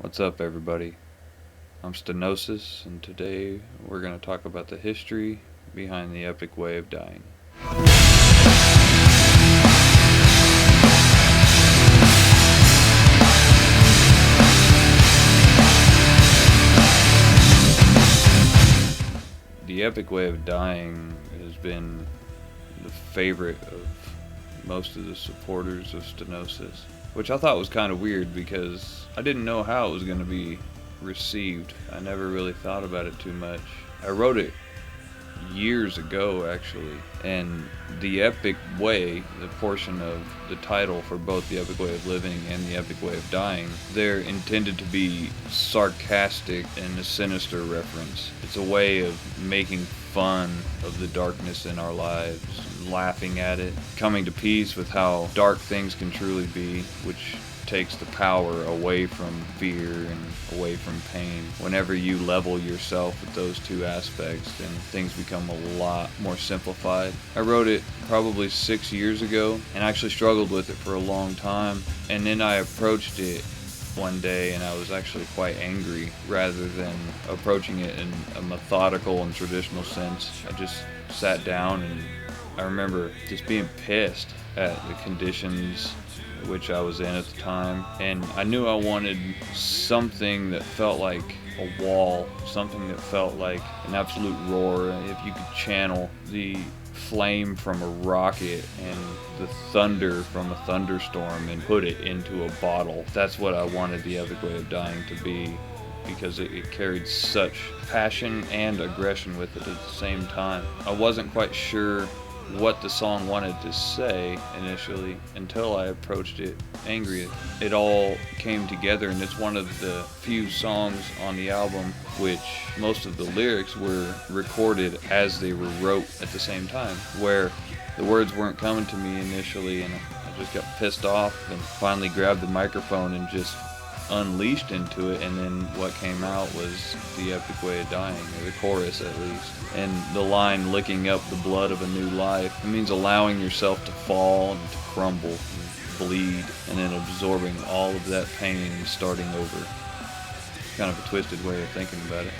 What's up, everybody? I'm Stenosis, and today we're going to talk about the history behind the epic way of dying. The epic way of dying has been the favorite of most of the supporters of Stenosis, which I thought was kind of weird because I didn't know how it was going to be received. I never really thought about it too much. I wrote it years ago, actually, and the epic way, the portion of the title for both the epic way of living and the epic way of dying, they're intended to be sarcastic and a sinister reference. It's a way of making fun of the darkness in our lives, laughing at it, coming to peace with how dark things can truly be, which takes the power away from fear and away from pain. Whenever you level yourself with those two aspects, then things become a lot more simplified. I wrote it probably 6 years ago and actually struggled with it for a long time, and then I approached it one day and I was actually quite angry. Rather than approaching it in a methodical and traditional sense, I just sat down and I remember just being pissed at the conditions which I was in at the time, and I knew I wanted something that felt like a wall, something that felt like an absolute roar. If you could channel the flame from a rocket and the thunder from a thunderstorm and put it into a bottle, that's what I wanted the epic way of dying to be, because it carried such passion and aggression with it at the same time. I wasn't quite sure what the song wanted to say initially until I approached it angry. It all came together, and it's one of the few songs on the album which most of the lyrics were recorded as they were wrote at the same time, where the words weren't coming to me initially, and I just got pissed off and finally grabbed the microphone and just unleashed into it, and then what came out was the epic way of dying, or the chorus at least. And the line, licking up the blood of a new life, it means allowing yourself to fall and to crumble and bleed, and then absorbing all of that pain and starting over. It's kind of a twisted way of thinking about it.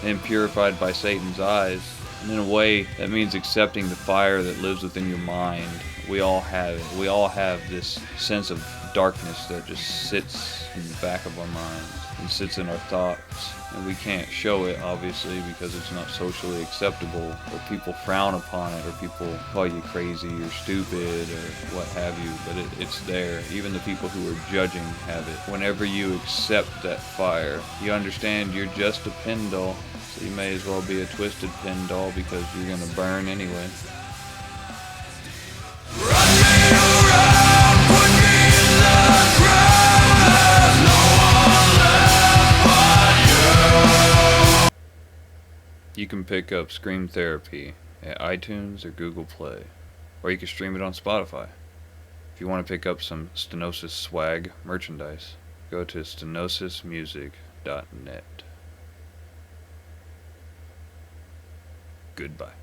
And purified by Satan's eyes, and in a way that means accepting the fire that lives within your mind. We all have it. We all have this sense of darkness that just sits in the back of our minds and sits in our thoughts, and we can't show it, obviously, because it's not socially acceptable, or people frown upon it, or people call you crazy or stupid or what have you, but it's there. Even the people who are judging have it. Whenever you accept that fire, you understand you're just a pin doll, so you may as well be a twisted pin doll, because you're gonna burn anyway. You can pick up Scream Therapy at iTunes or Google Play, or you can stream it on Spotify. If you want to pick up some Stenosis swag merchandise, go to stenosismusic.net. Goodbye.